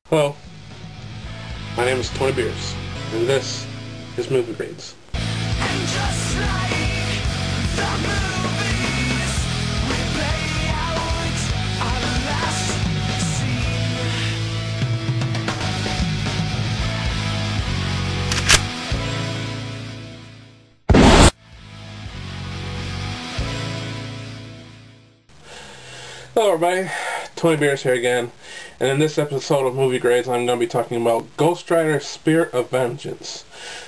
Hello, my name is Tony Beers, and this is Movie Grades. And just like the movies, we play out our last scene. Hello everybody, Tony Beers here again, and in this episode of Movie Grades I'm going to be talking about Ghost Rider Spirit of Vengeance.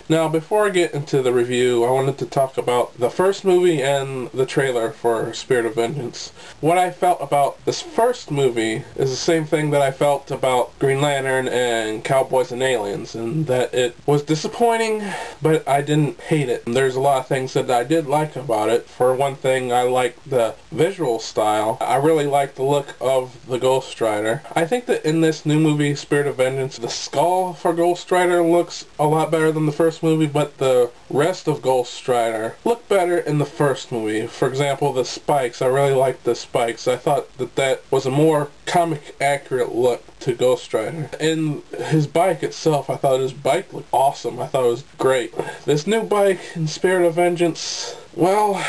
Now, before I get into the review, I wanted to talk about the first movie and the trailer for Spirit of Vengeance. What I felt about this first movie is the same thing that I felt about Green Lantern and Cowboys and Aliens, and that it was disappointing, but I didn't hate it. There's a lot of things that I did like about it. For one thing, I liked the visual style. I really liked the look of the Ghost Rider. I think that in this new movie, Spirit of Vengeance, the skull for Ghost Rider looks a lot better than the first movie, but the rest of Ghost Rider looked better in the first movie. For example, the spikes. I really liked the spikes. I thought that that was a more comic accurate look to Ghost Rider. In his bike itself, I thought his bike looked awesome. I thought it was great. This new bike in Spirit of Vengeance, well,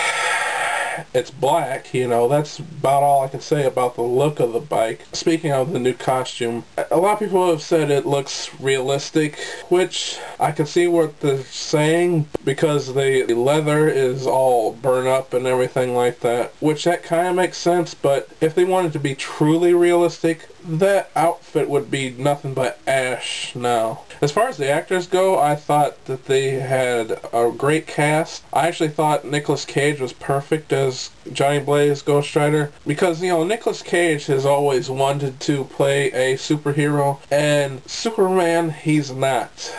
it's black, you know, that's about all I can say about the look of the bike. Speaking of the new costume, a lot of people have said it looks realistic, which I can see what they're saying, because the leather is all burned up and everything like that, which that kind of makes sense, but if they wanted to be truly realistic, that outfit would be nothing but ash now. As far as the actors go, I thought that they had a great cast. I actually thought Nicolas Cage was perfect as Johnny Blaze Ghost Rider, because, you know, Nicolas Cage has always wanted to play a superhero, and Superman, he's not.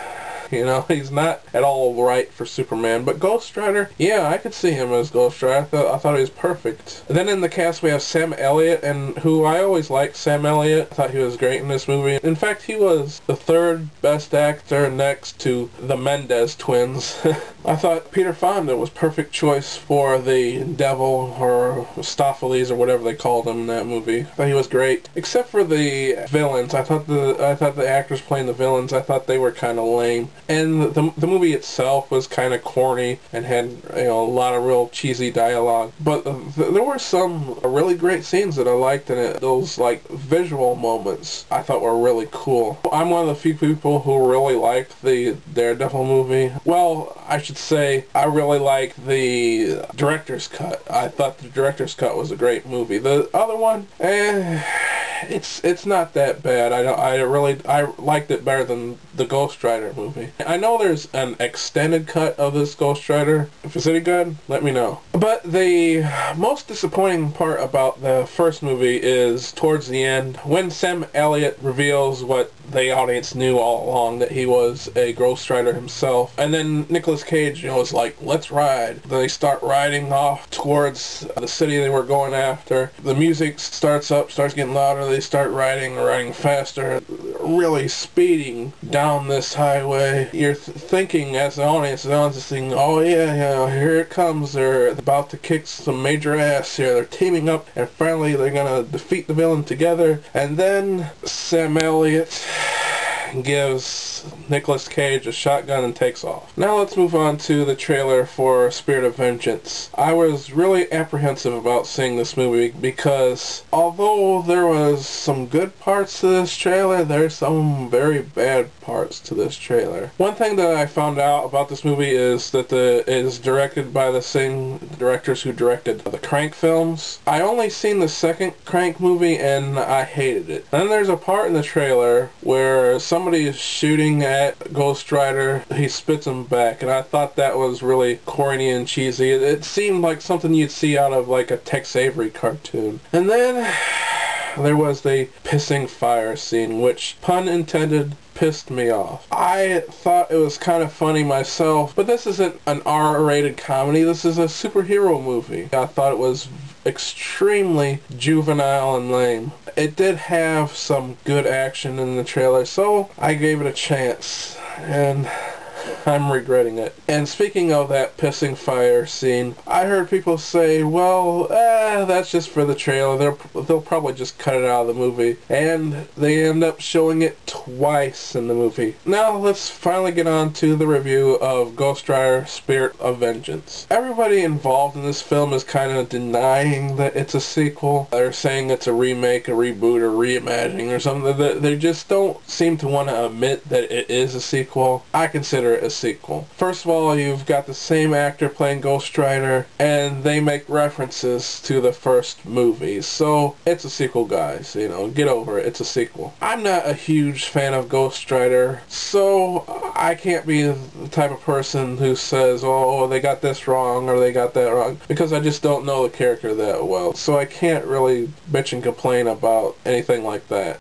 You know, he's not at all right for Superman. But Ghost Rider, yeah, I could see him as Ghost Rider. I thought he was perfect. And then in the cast we have Sam Elliott, and who I always liked Sam Elliott. I thought he was great in this movie. In fact, he was the third best actor next to the Mendez twins. I thought Peter Fonda was perfect choice for the devil, or Stopheles, or whatever they called him in that movie. I thought he was great. Except for the villains. I thought the actors playing the villains, I thought they were kind of lame. And the movie itself was kind of corny and had, you know, a lot of real cheesy dialogue. But there were some really great scenes that I liked in it. Those, like, visual moments I thought were really cool. I'm one of the few people who really liked the Daredevil movie. Well, I should say I really liked the director's cut. I thought the director's cut was a great movie. The other one, it's not that bad. I liked it better than the Ghost Rider movie. I know there's an extended cut of this Ghost Rider. If it's any good, let me know. But the most disappointing part about the first movie is towards the end, when Sam Elliott reveals what the audience knew all along, that he was a Ghost Rider himself. And then Nicolas Cage, you know, is like, let's ride. Then they start riding off towards the city they were going after. The music starts getting louder. They start riding faster, really speeding down this highway. You're thinking, as the audience is thinking, oh yeah, here it comes. They're about to kick some major ass here. They're teaming up, and finally they're gonna defeat the villain together. And then Sam Elliott gives Nicolas Cage a shotgun and takes off. Now let's move on to the trailer for Spirit of Vengeance. I was really apprehensive about seeing this movie because although there was some good parts to this trailer, there's some very bad parts to this trailer. One thing that I found out about this movie is that it is directed by the same directors who directed the Crank films. I only seen the second Crank movie and I hated it. Then there's a part in the trailer where somebody is shooting at Ghost Rider. He spits him back, and I thought that was really corny and cheesy. It seemed like something you'd see out of like a Tex Avery cartoon. And then there was the pissing fire scene, which, pun intended, pissed me off. I thought it was kind of funny myself, but this isn't an R-rated comedy. This is a superhero movie. I thought it was extremely juvenile and lame. It did have some good action in the trailer, so I gave it a chance. And I'm regretting it. And speaking of that pissing fire scene, I heard people say, well, that's just for the trailer. They'll probably just cut it out of the movie. And they end up showing it twice in the movie. Now let's finally get on to the review of Ghost Rider Spirit of Vengeance. Everybody involved in this film is kind of denying that it's a sequel. They're saying it's a remake, a reboot, or reimagining or something. They just don't seem to want to admit that it is a sequel. I consider it a sequel. First of all, you've got the same actor playing Ghost Rider, and they make references to the first movie. So it's a sequel, guys. You know, get over it. It's a sequel. I'm not a huge fan of Ghost Rider, so I can't be the type of person who says, oh, they got this wrong or they got that wrong, because I just don't know the character that well. So I can't really bitch and complain about anything like that.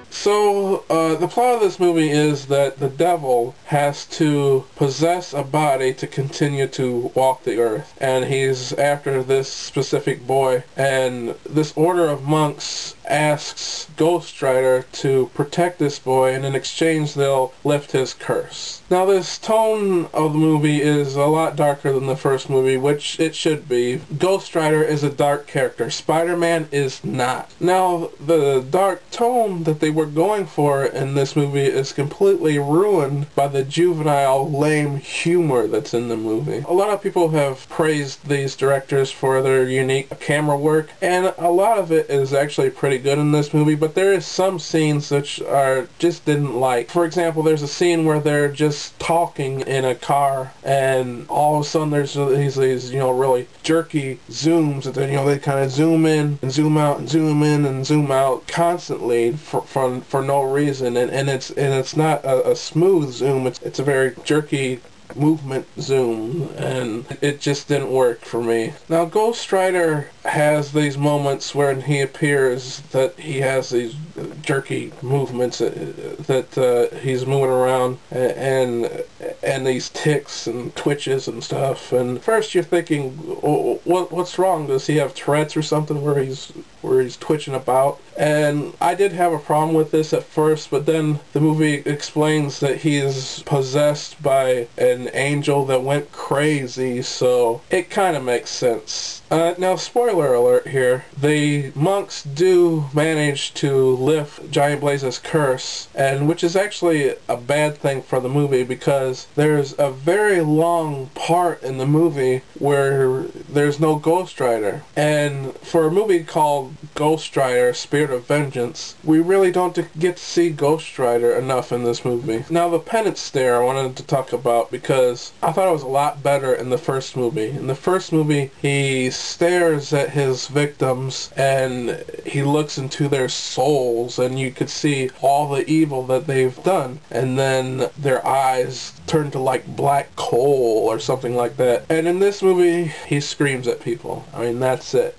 So, the plot of this movie is that the devil has to possess a body to continue to walk the earth. And he's after this specific boy. And this order of monks asks Ghost Rider to protect this boy, and in exchange they'll lift his curse. Now this tone of the movie is a lot darker than the first movie, which it should be. Ghost Rider is a dark character. Spider-Man is not. Now the dark tone that they were going for in this movie is completely ruined by the juvenile, lame humor that's in the movie. A lot of people have praised these directors for their unique camera work, and a lot of it is actually pretty good in this movie, but there is some scenes which are just didn't like. For example, there's a scene where they're just talking in a car, and all of a sudden there's these really jerky zooms, and then they kind of zoom in and zoom out and zoom in and zoom out constantly for no reason, and it's not a smooth zoom. It's a very jerky movement zoom, and it just didn't work for me. Now Ghost Rider has these moments when he appears that he has these jerky movements that he's moving around, and these ticks and twitches and stuff, and first you're thinking, what's wrong? Does he have Tourette's or something where he's twitching about? And I did have a problem with this at first, but then the movie explains that he is possessed by an angel that went crazy, so it kind of makes sense. Now, spoiler alert here, the monks do manage to lift Johnny Blaze's curse, and which is actually a bad thing for the movie, because there's a very long part in the movie where there's no Ghost Rider. And for a movie called Ghost Rider Spirit of Vengeance, we really don't get to see Ghost Rider enough in this movie. Now the penance stare I wanted to talk about, because I thought it was a lot better in the first movie. In the first movie, he stares at his victims and he looks into their souls, and you could see all the evil that they've done, and then their eyes turn to like black coal or something like that. And in this movie, he screams at people. I mean, that's it.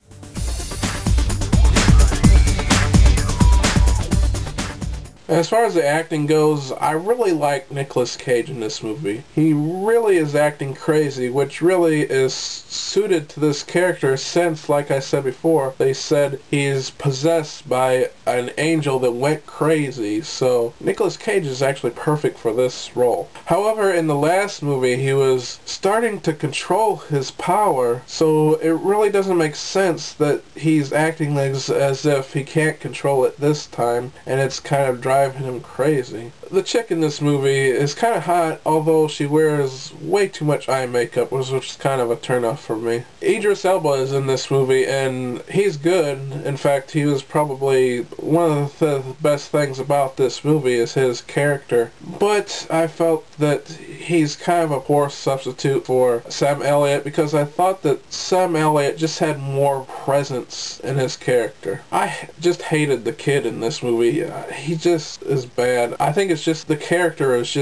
As far as the acting goes, I really like Nicolas Cage in this movie. He really is acting crazy, which really is suited to this character since, like I said before, they said he's possessed by an angel that went crazy, so Nicolas Cage is actually perfect for this role. However, in the last movie, he was starting to control his power, so it really doesn't make sense that he's acting as if he can't control it this time, and it's kind of driving him crazy. The chick in this movie is kind of hot, although she wears way too much eye makeup, which is kind of a turnoff for me. Idris Elba is in this movie, and he's good. In fact, he was probably one of the best things about this movie is his character. But I felt that he's kind of a poor substitute for Sam Elliott, because I thought that Sam Elliott just had more presence in his character. I just hated the kid in this movie. He just is bad. I think it's just the character is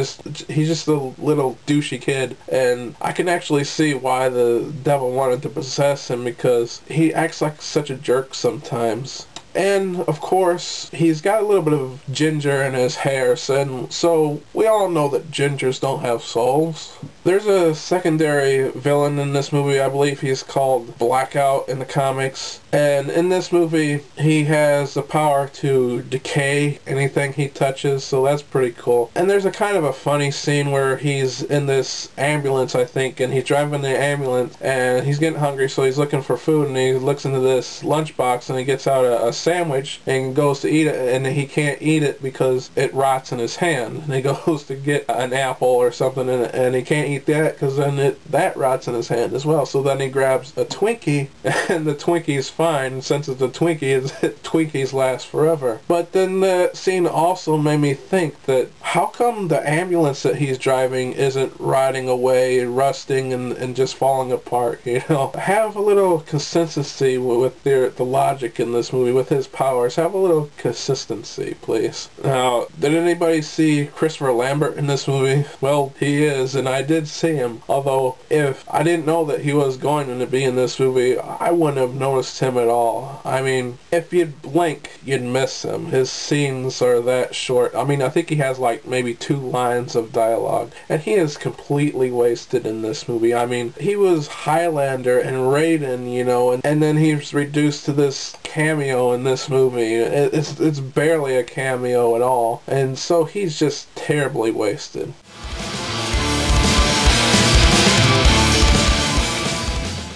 he's just a little douchey kid, and I can actually see why the devil wanted to possess him, because he acts like such a jerk sometimes. And, of course, he's got a little bit of ginger in his hair, so we all know that gingers don't have souls. There's a secondary villain in this movie. I believe he's called Blackout in the comics. And in this movie, he has the power to decay anything he touches, so that's pretty cool. And there's a kind of a funny scene where he's in this ambulance, I think, and he's driving the ambulance, and he's getting hungry, so he's looking for food, and he looks into this lunchbox, and he gets out a sandwich, and goes to eat it, and he can't eat it because it rots in his hand. And he goes to get an apple or something, and he can't eat that because then that rots in his hand as well. So then he grabs a Twinkie, and the Twinkie's fine. Since it's a Twinkie, Twinkies last forever. But then the scene also made me think that how come the ambulance that he's driving isn't rotting away, rusting, and just falling apart? You know, have a little consistency with the logic in this movie, with his powers. Have a little consistency, please. Now, did anybody see Christopher Lambert in this movie? Well, he is, and I did see him. Although, if I didn't know that he was going to be in this movie, I wouldn't have noticed him at all. I mean, if you'd blink, you'd miss him. His scenes are that short. I mean, I think he has like maybe 2 lines of dialogue, and he is completely wasted in this movie. I mean, he was Highlander and Raiden, you know, and then he's reduced to this cameo in this movie. It's barely a cameo at all, and so he's just terribly wasted.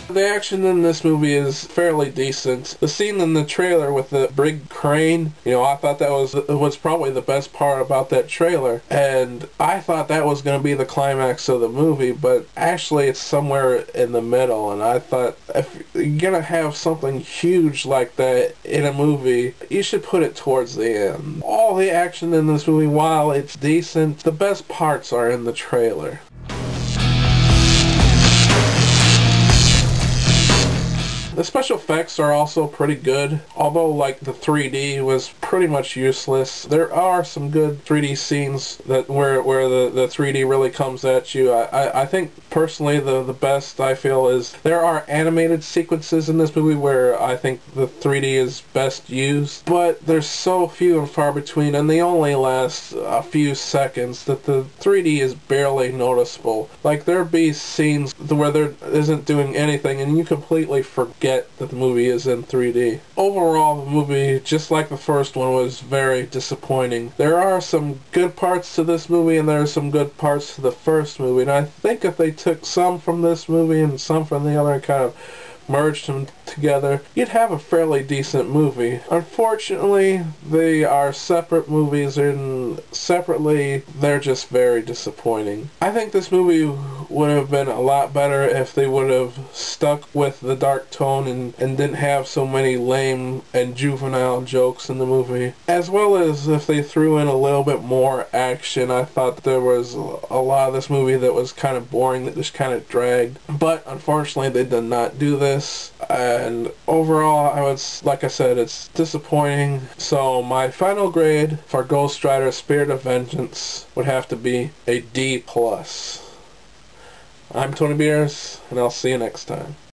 The action in this movie is fairly decent. The scene in the trailer with the big crane, you know, I thought that was probably the best part about that trailer. And I thought that was going to be the climax of the movie, but actually it's somewhere in the middle. And I thought, if you're going to have something huge like that in a movie, you should put it towards the end. All the action in this movie, while it's decent, the best parts are in the trailer. The special effects are also pretty good, although like the 3D was pretty much useless. There are some good 3D scenes that where the 3D really comes at you. I think personally the best I feel is there are animated sequences in this movie where I think the 3D is best used, but there's so few and far between, and they only last a few seconds that the 3D is barely noticeable. Like there'd be scenes where there isn't doing anything and you completely forget that the movie is in 3D. Overall, the movie, just like the first one, was very disappointing. There are some good parts to this movie and there are some good parts to the first movie, and I think if they took some from this movie and some from the other and kind of merged them together, you'd have a fairly decent movie. Unfortunately, they are separate movies, and separately, they're just very disappointing. I think this movie would have been a lot better if they would have stuck with the dark tone and didn't have so many lame and juvenile jokes in the movie. As well as if they threw in a little bit more action. I thought there was a lot of this movie that was kind of boring, that just kind of dragged. But unfortunately, they did not do this. And overall, like I said, it's disappointing. So my final grade for Ghost Rider Spirit of Vengeance would have to be a D+. I'm Tony Beers, and I'll see you next time.